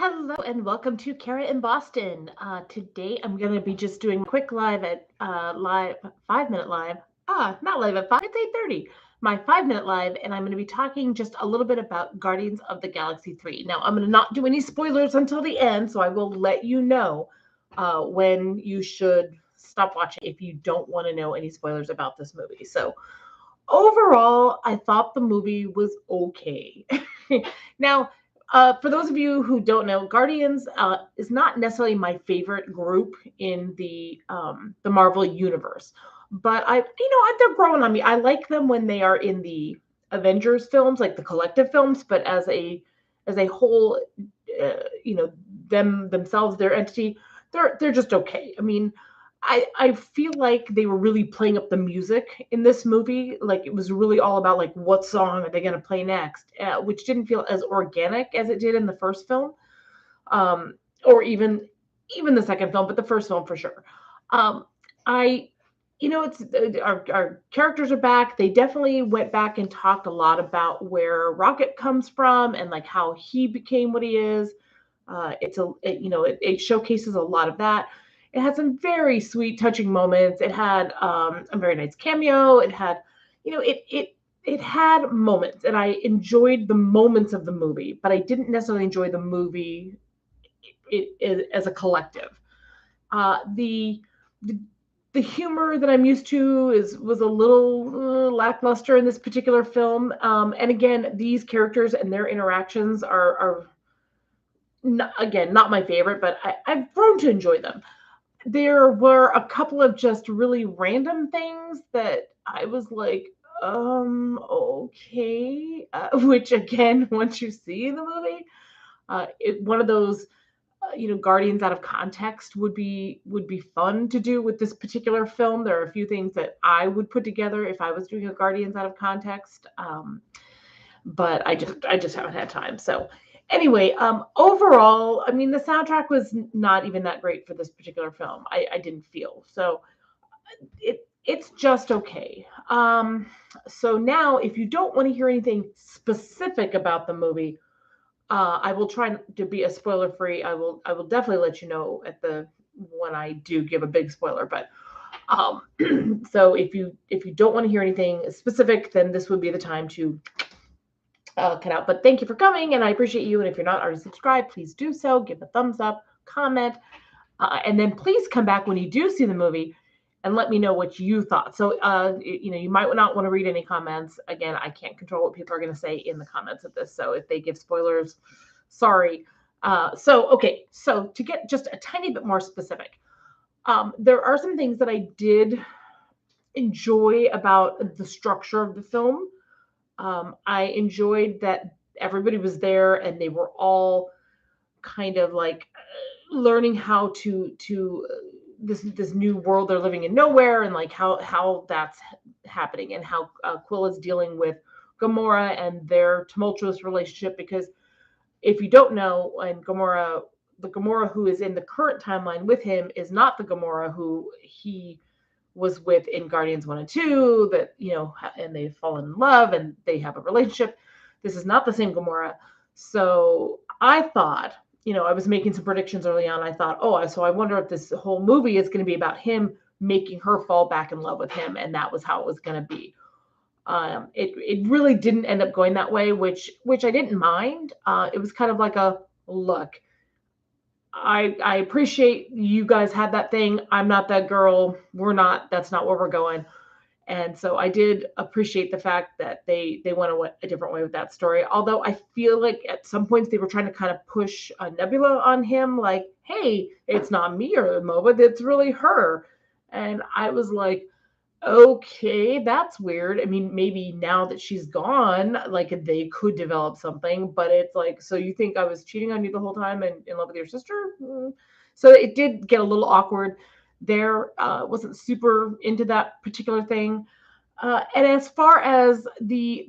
Hello and welcome to Kara in Boston. Today I'm going to be just doing a quick live at live 5 minute live. Not live at 5. It's 8:30. My 5 minute live, and I'm going to be talking just a little bit about Guardians of the Galaxy 3. Now I'm going to not do any spoilers until the end, so I will let you know when you should stop watching if you don't want to know any spoilers about this movie. So overall, I thought the movie was okay. Now, for those of you who don't know, Guardians is not necessarily my favorite group in the Marvel universe, but they're growing on me. I like them when they are in the Avengers films, like the collective films, but as a whole, them themselves, their entity, they're just okay. I mean, I feel like they were really playing up the music in this movie. Like it was really all about like what song are they going to play next, which didn't feel as organic as it did in the first film, or even the second film, but the first film for sure. Um, I it's our characters are back. They definitely went back and talked a lot about where Rocket comes from and like how he became what he is. It showcases a lot of that. It had some very sweet, touching moments. It had a very nice cameo. It had, it had moments, and I enjoyed the moments of the movie, but I didn't necessarily enjoy the movie as a collective. The the humor that I'm used to was a little lackluster in this particular film. And again, these characters and their interactions are not, again, not my favorite, but I've grown to enjoy them. There were a couple of just really random things that I was like, okay. Which again, once you see the movie, one of those, Guardians out of context would be fun to do with this particular film. There are a few things that I would put together if I was doing a Guardians out of context. But I just haven't had time. So anyway, overall, I mean, the soundtrack was not even that great for this particular film. I didn't feel so. It's just okay. So now, if you don't want to hear anything specific about the movie, I will try to be as spoiler free. I will definitely let you know at the when I do give a big spoiler. But so if you don't want to hear anything specific, then this would be the time to cut out. But thank you for coming, and I appreciate you. And if you're not already subscribed, please do so. Give a thumbs up, comment, and then please come back when you do see the movie and let me know what you thought. So, you might not want to read any comments. Again, I can't control what people are going to say in the comments of this. So if they give spoilers, sorry. Okay. So to get just a tiny bit more specific, there are some things that I did enjoy about the structure of the film. I enjoyed that everybody was there and they were all kind of like learning how to this new world they're living in nowhere, and like how that's happening, and how Quill is dealing with Gamora and their tumultuous relationship. Because if you don't know, and the Gamora who is in the current timeline with him is not the Gamora who he was with in Guardians 1 and 2, that, and they've fallen in love and they have a relationship. This is not the same Gamora. So I thought, I was making some predictions early on. I thought, so I wonder if this whole movie is going to be about him making her fall back in love with him. And that was how it was going to be. It really didn't end up going that way, which I didn't mind. It was kind of like a look. I appreciate you guys had that thing. I'm not that girl. We're not. That's not where we're going. And so I did appreciate the fact that they went a different way with that story. Although I feel like at some points they were trying to kind of push a Nebula on him, like, hey, it's not me or Mova, it's really her. And I was like, okay, that's weird. I mean, maybe now that she's gone, like they could develop something, but it's like, so you think I was cheating on you the whole time and in love with your sister? So it did get a little awkward there. Wasn't super into that particular thing. And as far as the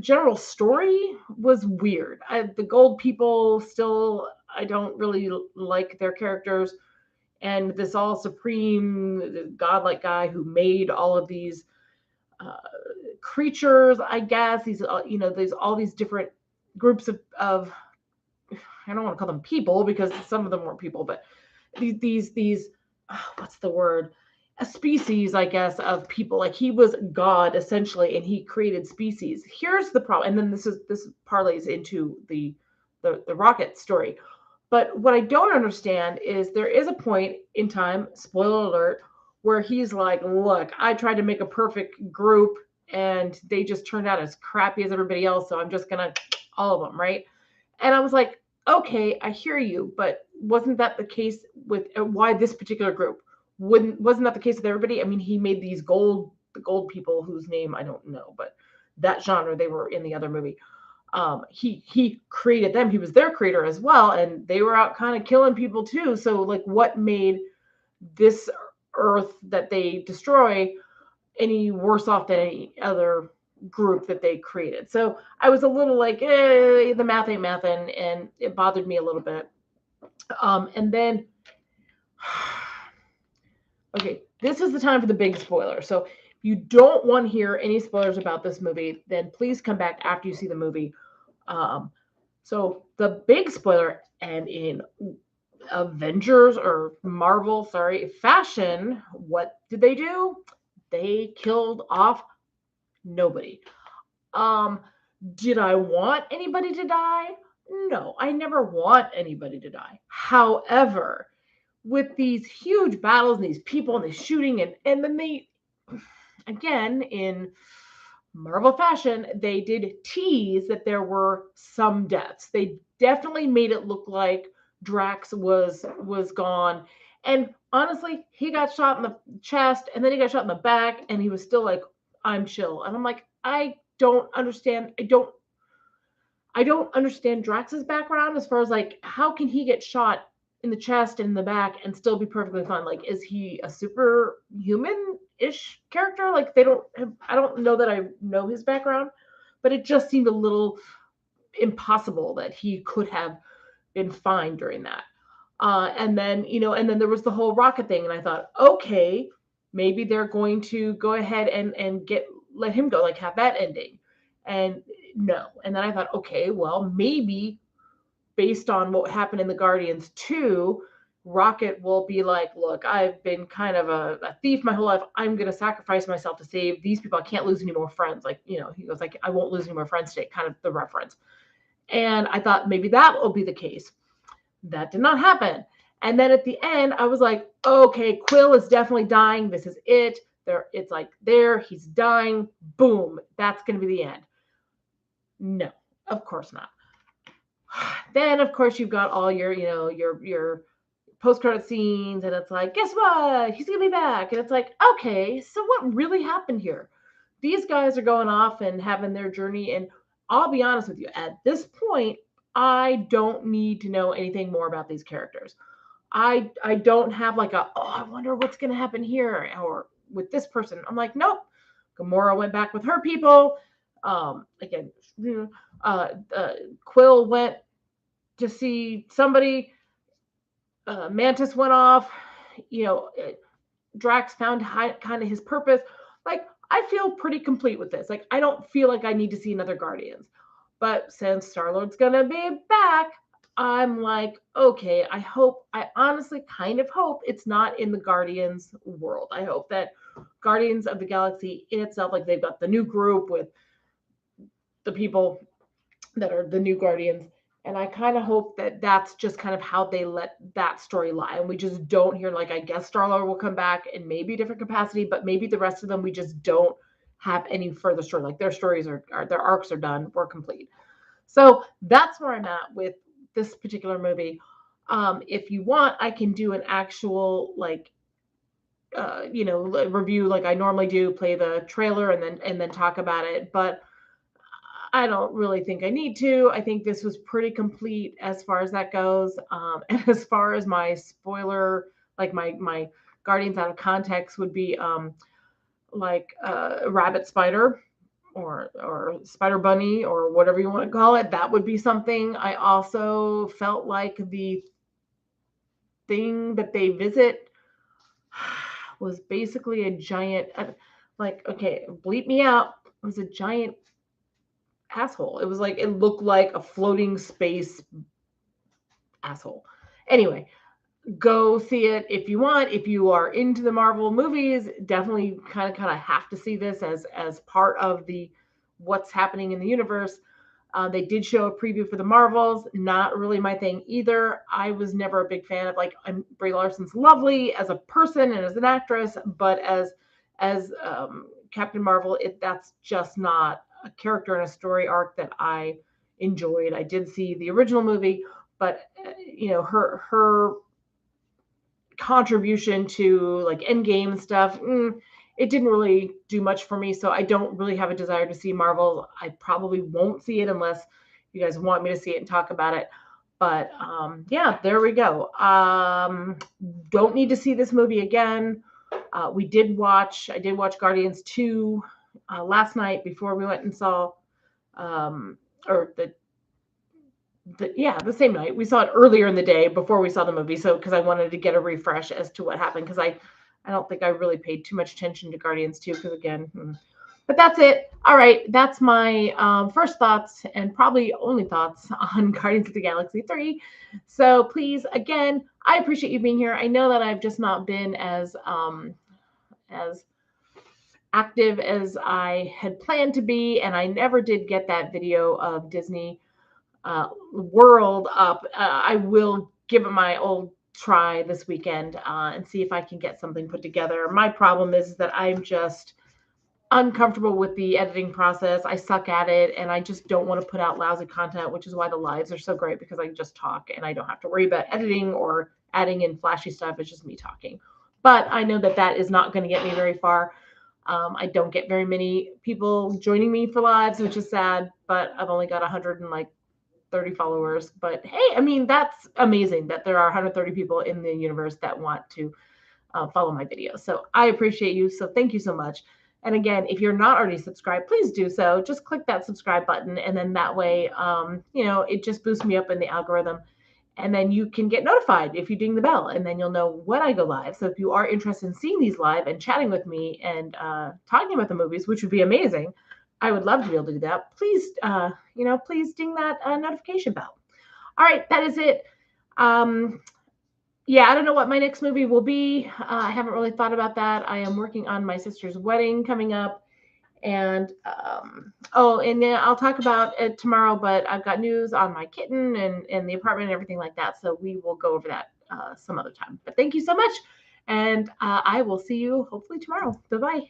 general story was weird. The gold people still, I don't really like their characters, and this all supreme godlike guy who made all of these uh, creatures, I guess. These, there's all these different groups of I don't want to call them people because some of them weren't people, but these what's the word? A species, I guess, of people. Like he was God essentially, and he created species. Here's the problem, and then this parlays into the rocket story. But what I don't understand is there is a point in time, spoiler alert, where he's like, look, I tried to make a perfect group and they just turned out as crappy as everybody else. So I'm just going to, all of them, right? And I was like, okay, I hear you, but wasn't that the case with why this particular group? Wasn't that the case with everybody? I mean, he made the gold people whose name I don't know, but that genre, they were in the other movie. He created them. He was their creator as well, and they were out kind of killing people too. So like, what made this Earth that they destroy any worse off than any other group that they created? So I was a little like, the math ain't mathin', and it bothered me a little bit. And then, okay, this is the time for the big spoiler. So if you don't want to hear any spoilers about this movie, then please come back after you see the movie. So the big spoiler, and in Avengers or Marvel, fashion, what did they do? They killed off nobody. Did I want anybody to die? No, I never want anybody to die. However, with these huge battles and these people and the shooting, and then they, again, in Marvel fashion, they did tease that there were some deaths. They definitely made it look like Drax was gone. And honestly, he got shot in the chest and then he got shot in the back and he was still like, I'm chill. And I'm like, I don't understand. I don't understand Drax's background as far as like, how can he get shot in the chest and in the back and still be perfectly fine? Like, is he a superhuman-ish character? Like, I don't know that I know his background, but it just seemed a little impossible that he could have been fine during that. And then, and then there was the whole rocket thing. And I thought, okay, maybe they're going to go ahead and let him go, like have that ending. And no. And then I thought, okay, well, maybe based on what happened in the Guardians 2, Rocket will be like, look, I've been kind of a thief my whole life. I'm going to sacrifice myself to save these people. I can't lose any more friends. Like, he goes like, I won't lose any more friends today, kind of the reference. And I thought maybe that will be the case. That did not happen. And then at the end, I was like, okay, Quill is definitely dying. This is it. It's like he's dying. Boom. That's going to be the end. No, of course not. Then, of course, you've got all your, your post-credit scenes, and it's like, guess what? He's going to be back. And it's like, okay, so what really happened here? These guys are going off and having their journey. And I'll be honest with you, at this point, I don't need to know anything more about these characters. I don't have like I wonder what's going to happen here or with this person. I'm like, nope. Gamora went back with her people. Again, Quill went to see somebody. Mantis went off. Drax found kind of his purpose. Like, I feel pretty complete with this. Like, I don't feel like I need to see another Guardians. But since Star-Lord's gonna be back, I'm like, okay, I honestly kind of hope it's not in the Guardians world. I hope that Guardians of the Galaxy in itself, like they've got the new group with the people that are the new Guardians. And I kind of hope that that's just kind of how they let that story lie. And we just don't hear, like, I guess Star-Lord will come back in maybe a different capacity, but maybe the rest of them, we just don't have any further story. Like their stories are their arcs are done. We're complete. So that's where I'm at with this particular movie. If you want, I can do an actual review like I normally do, play the trailer and then talk about it. But I don't really think I need to. I think this was pretty complete as far as that goes. And as far as my spoiler, like my Guardians out of context would be Rabbit Spider or Spider Bunny or whatever you want to call it. That would be something. I also felt like the thing that they visit was basically a giant, okay, bleep me out. It was a giant asshole. It was like, it looked like a floating space asshole. Anyway, go see it if you want. If you are into the Marvel movies, definitely kind of have to see this as part of the what's happening in the universe. They did show a preview for the Marvels. Not really my thing either. I was never a big fan of Brie Larson's lovely as a person and as an actress, but as Captain Marvel, that's just not a character and a story arc that I enjoyed. I did see the original movie, but her contribution to like Endgame stuff, it didn't really do much for me. So I don't really have a desire to see Marvel. I probably won't see it unless you guys want me to see it and talk about it. But yeah, there we go. Don't need to see this movie again. I did watch Guardians 2 last night before we went and saw, or the same night. We saw it earlier in the day before we saw the movie. So, because I wanted to get a refresh as to what happened, because I don't think I really paid too much attention to Guardians 2, because again, but that's it. All right, that's my first thoughts and probably only thoughts on Guardians of the Galaxy 3. So please, again, I appreciate you being here. I know that I've just not been as active as I had planned to be, and I never did get that video of Disney World up. I will give it my old try this weekend and see if I can get something put together. My problem is that I'm just uncomfortable with the editing process. I suck at it, and I just don't want to put out lousy content, which is why the lives are so great, because I can just talk and I don't have to worry about editing or adding in flashy stuff. It's just me talking. But I know that that is not going to get me very far. I don't get very many people joining me for lives, which is sad, but I've only got 130 followers. But hey, I mean, that's amazing that there are 130 people in the universe that want to follow my videos. So I appreciate you. So thank you so much. And again, if you're not already subscribed, please do so. Just click that subscribe button. And then that way, it just boosts me up in the algorithm. And then you can get notified if you ding the bell, and then you'll know when I go live. So if you are interested in seeing these live and chatting with me and talking about the movies, which would be amazing, I would love to be able to do that. Please, please ding that notification bell. All right, that is it. Yeah, I don't know what my next movie will be. I haven't really thought about that. I am working on my sister's wedding coming up. And I'll talk about it tomorrow, but I've got news on my kitten and the apartment and everything like that. So we will go over that some other time. But thank you so much. And I will see you hopefully tomorrow. Bye-bye.